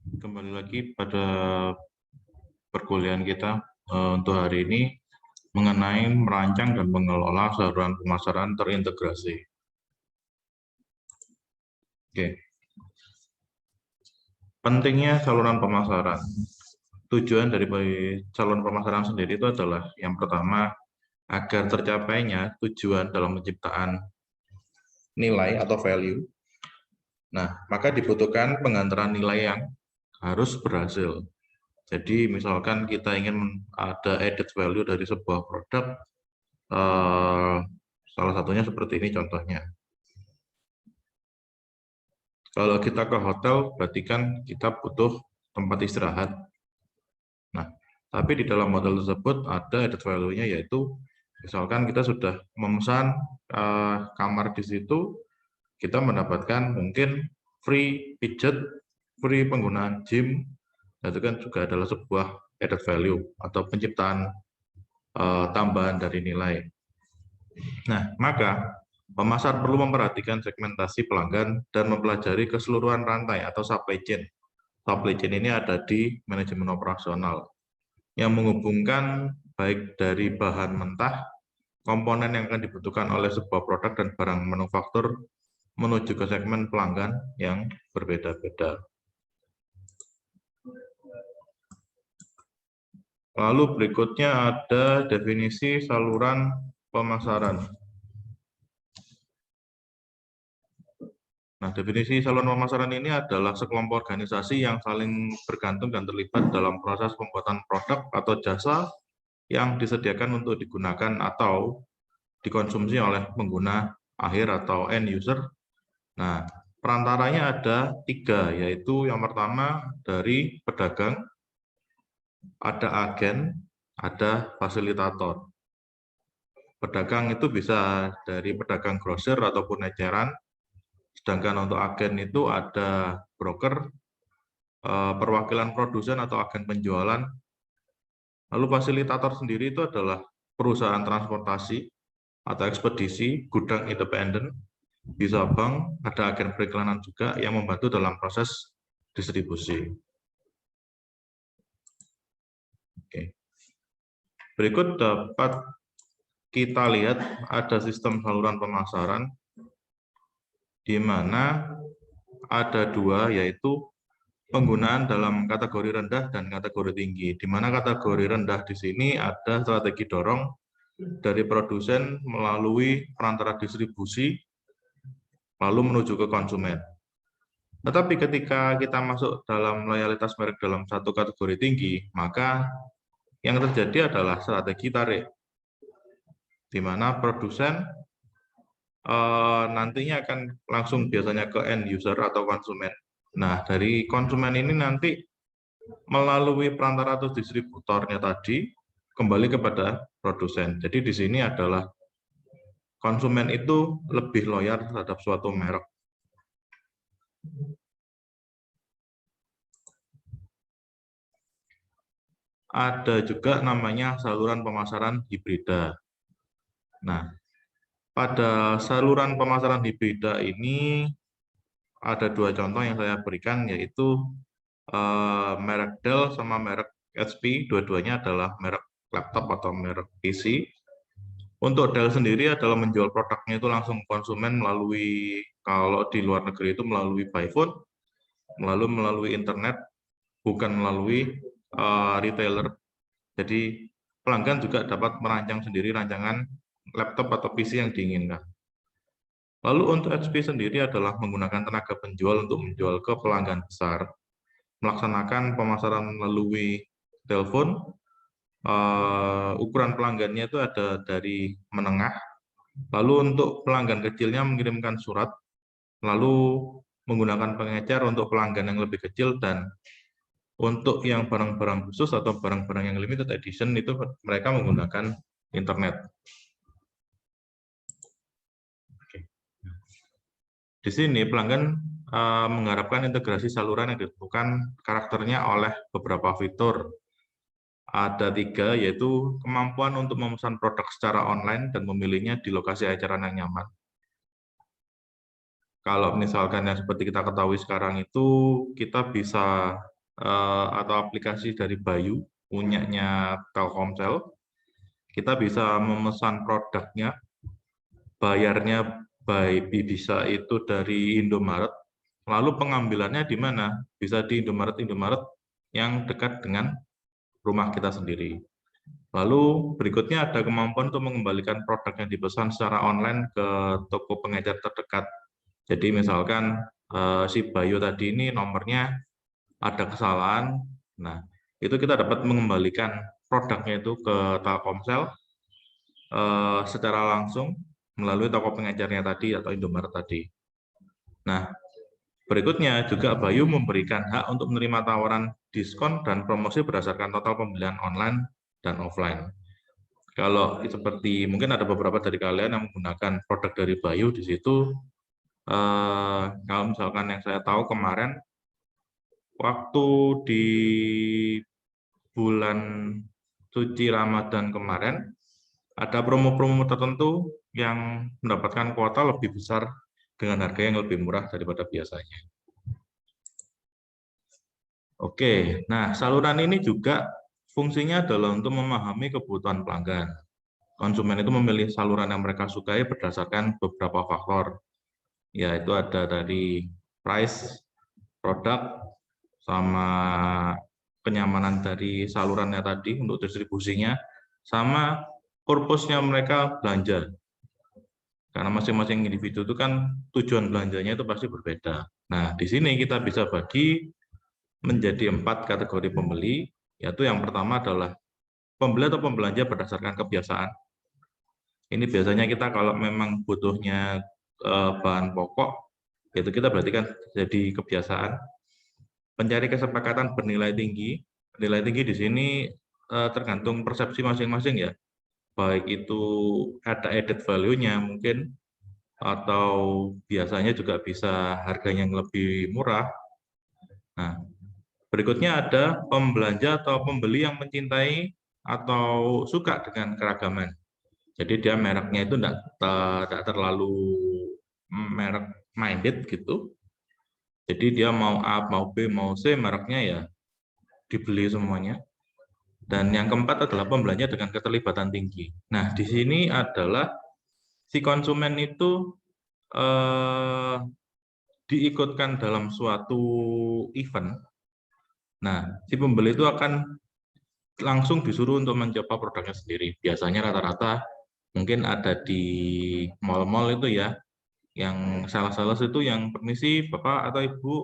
Kembali lagi pada perkuliahan kita untuk hari ini mengenai merancang dan mengelola saluran pemasaran terintegrasi. Oke. Pentingnya saluran pemasaran. Tujuan dari saluran pemasaran sendiri itu adalah yang pertama agar tercapainya tujuan dalam penciptaan nilai atau value. Nah, maka dibutuhkan pengantaran nilai yang harus berhasil. Jadi misalkan kita ingin ada added value dari sebuah produk, salah satunya seperti ini contohnya. Kalau kita ke hotel, berarti kan kita butuh tempat istirahat. Nah, tapi di dalam hotel tersebut ada added value-nya, yaitu misalkan kita sudah memesan kamar di situ, kita mendapatkan mungkin free pijat, free penggunaan gym, itu kan juga adalah sebuah added value atau penciptaan tambahan dari nilai. Nah, maka pemasar perlu memperhatikan segmentasi pelanggan dan mempelajari keseluruhan rantai atau supply chain. Supply chain ini ada di manajemen operasional yang menghubungkan baik dari bahan mentah, komponen yang akan dibutuhkan oleh sebuah produk dan barang manufaktur menuju ke segmen pelanggan yang berbeda-beda. Lalu berikutnya ada definisi saluran pemasaran. Nah, definisi saluran pemasaran ini adalah sekelompok organisasi yang saling bergantung dan terlibat dalam proses pembuatan produk atau jasa yang disediakan untuk digunakan atau dikonsumsi oleh pengguna akhir atau end user. Nah, perantaranya ada 3, yaitu yang pertama dari pedagang, ada agen, ada fasilitator. Pedagang itu bisa dari pedagang grosir ataupun eceran, sedangkan untuk agen itu ada broker, perwakilan produsen atau agen penjualan. Lalu fasilitator sendiri itu adalah perusahaan transportasi atau ekspedisi, gudang independen, bisa bank, ada agen periklanan juga yang membantu dalam proses distribusi. Oke. Berikut dapat kita lihat ada sistem saluran pemasaran di mana ada 2, yaitu penggunaan dalam kategori rendah dan kategori tinggi. Di mana kategori rendah di sini ada strategi dorong dari produsen melalui perantara distribusi lalu menuju ke konsumen. Tetapi ketika kita masuk dalam loyalitas merek dalam satu kategori tinggi, maka yang terjadi adalah strategi tarik, di mana produsen nantinya akan langsung biasanya ke end user atau konsumen. Nah, dari konsumen ini nanti melalui perantara atau distributornya tadi kembali kepada produsen. Jadi di sini adalah konsumen itu lebih loyal terhadap suatu merek. Ada juga namanya saluran pemasaran hibrida. Nah, pada saluran pemasaran hibrida ini ada 2 contoh yang saya berikan, yaitu merek Dell sama merek HP, dua-duanya adalah merek laptop atau merek PC. Untuk Dell sendiri adalah menjual produknya itu langsung konsumen melalui, kalau di luar negeri itu melalui by phone, melalui internet, bukan melalui retailer. Jadi pelanggan juga dapat merancang sendiri rancangan laptop atau PC yang diinginkan. Lalu untuk HP sendiri adalah menggunakan tenaga penjual untuk menjual ke pelanggan besar, melaksanakan pemasaran melalui telepon. Ukuran pelanggannya itu ada dari menengah. Lalu untuk pelanggan kecilnya mengirimkan surat, lalu menggunakan pengecer untuk pelanggan yang lebih kecil, dan untuk yang barang-barang khusus atau barang-barang yang limited edition itu mereka menggunakan internet. Oke. Di sini pelanggan mengharapkan integrasi saluran yang ditentukan karakternya oleh beberapa fitur. Ada 3, yaitu kemampuan untuk memesan produk secara online dan memilihnya di lokasi eceran yang nyaman. Kalau misalkan yang seperti kita ketahui sekarang itu, kita bisa atau aplikasi dari Bayu, punyanya Telkomsel. Kita bisa memesan produknya, bayarnya bisa itu dari Indomaret, lalu pengambilannya di mana? Bisa di Indomaret yang dekat dengan rumah kita sendiri. Lalu berikutnya ada kemampuan untuk mengembalikan produk yang dipesan secara online ke toko pengecer terdekat. Jadi misalkan si Bayu tadi ini nomornya ada kesalahan, nah itu kita dapat mengembalikan produknya itu ke Telkomsel secara langsung melalui toko pengecernya tadi atau Indomaret tadi. Nah, berikutnya juga Bayu memberikan hak untuk menerima tawaran diskon dan promosi berdasarkan total pembelian online dan offline. Kalau seperti mungkin ada beberapa dari kalian yang menggunakan produk dari Bayu di situ, kalau misalkan yang saya tahu kemarin waktu di bulan suci Ramadan kemarin ada promo-promo tertentu yang mendapatkan kuota lebih besar dengan harga yang lebih murah daripada biasanya. Oke, nah saluran ini juga fungsinya adalah untuk memahami kebutuhan pelanggan. Konsumen itu memilih saluran yang mereka sukai berdasarkan beberapa faktor, yaitu ada dari price, produk, sama kenyamanan dari salurannya tadi untuk distribusinya, sama purpose-nya mereka belanja. Karena masing-masing individu itu kan tujuan belanjanya itu pasti berbeda. Nah, di sini kita bisa bagi menjadi 4 kategori pembeli, yaitu yang pertama adalah pembeli atau pembelanja berdasarkan kebiasaan. Ini biasanya kita kalau memang butuhnya bahan pokok, itu kita berarti kan jadi kebiasaan. Pencari kesepakatan bernilai tinggi. Nilai tinggi di sini tergantung persepsi masing-masing ya. Baik itu ada added value-nya mungkin, atau biasanya juga bisa harganya yang lebih murah. Nah, berikutnya ada pembelanja atau pembeli yang mencintai atau suka dengan keragaman. Jadi dia mereknya itu tidak terlalu merek minded gitu. Jadi dia mau A, mau B, mau C, mereknya ya dibeli semuanya. Dan yang keempat adalah pembelanja dengan keterlibatan tinggi. Nah, di sini adalah si konsumen itu diikutkan dalam suatu event. Nah, si pembeli itu akan langsung disuruh untuk mencoba produknya sendiri. Biasanya rata-rata mungkin ada di mal-mal itu ya, yang sales-sales itu yang permisi Bapak atau Ibu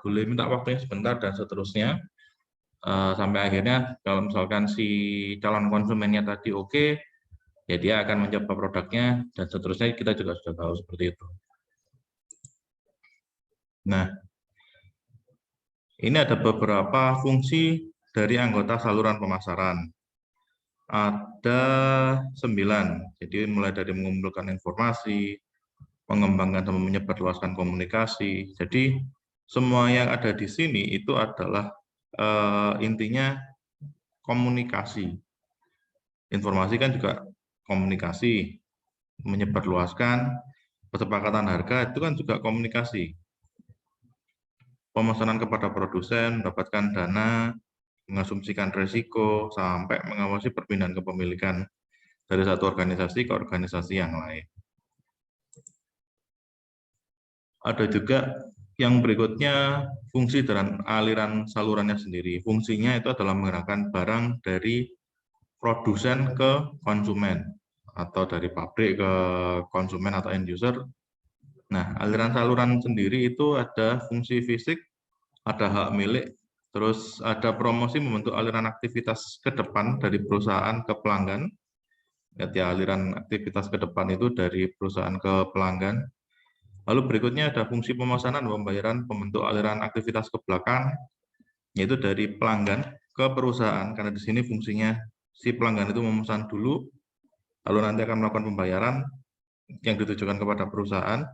boleh minta waktunya sebentar dan seterusnya. Sampai akhirnya kalau misalkan si calon konsumennya tadi oke, ya dia akan mencoba produknya dan seterusnya kita juga sudah tahu seperti itu. Nah, ini ada beberapa fungsi dari anggota saluran pemasaran. Ada 9, jadi mulai dari mengumpulkan informasi, mengembangkan dan menyebarluaskan komunikasi. Jadi semua yang ada di sini itu adalah intinya komunikasi. Informasi kan juga komunikasi, menyebarluaskan, kesepakatan harga itu kan juga komunikasi. Pemesanan kepada produsen, mendapatkan dana, mengasumsikan risiko, sampai mengawasi perpindahan kepemilikan dari satu organisasi ke organisasi yang lain. Ada juga yang berikutnya fungsi dan aliran salurannya sendiri. Fungsinya itu adalah menggerakkan barang dari produsen ke konsumen atau dari pabrik ke konsumen atau end user. Nah, aliran saluran sendiri itu ada fungsi fisik, ada hak milik, terus ada promosi membentuk aliran aktivitas ke depan dari perusahaan ke pelanggan. Ya, aliran aktivitas ke depan itu dari perusahaan ke pelanggan. Lalu berikutnya ada fungsi pemesanan dan pembayaran pembentuk aliran aktivitas ke belakang, yaitu dari pelanggan ke perusahaan, karena di sini fungsinya si pelanggan itu memesan dulu, lalu nanti akan melakukan pembayaran yang ditujukan kepada perusahaan,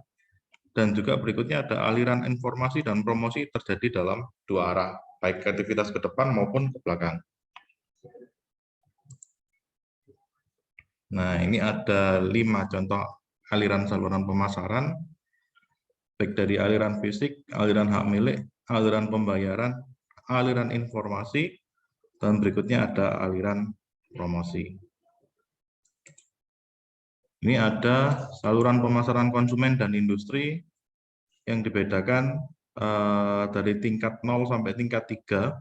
dan juga berikutnya ada aliran informasi dan promosi terjadi dalam dua arah, baik aktivitas ke depan maupun ke belakang. Nah, ini ada 5 contoh aliran saluran pemasaran, baik dari aliran fisik, aliran hak milik, aliran pembayaran, aliran informasi, dan berikutnya ada aliran promosi. Ini ada saluran pemasaran konsumen dan industri yang dibedakan dari tingkat 0 sampai tingkat 3.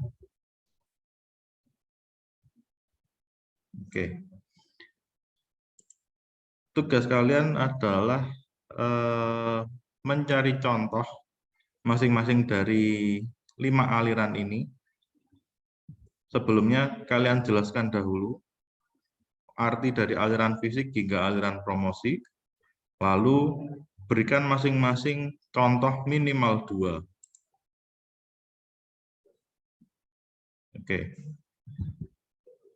Oke. Tugas kalian adalah mencari contoh masing-masing dari 5 aliran ini. Sebelumnya kalian jelaskan dahulu arti dari aliran fisik hingga aliran promosi, lalu berikan masing-masing contoh minimal 2. Oke.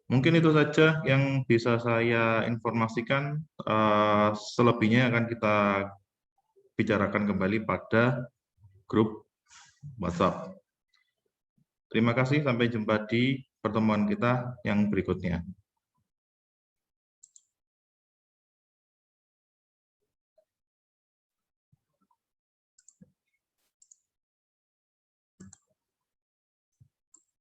Mungkin itu saja yang bisa saya informasikan. Selebihnya akan kita bicarakan kembali pada grup WhatsApp. Terima kasih, sampai jumpa di pertemuan kita yang berikutnya.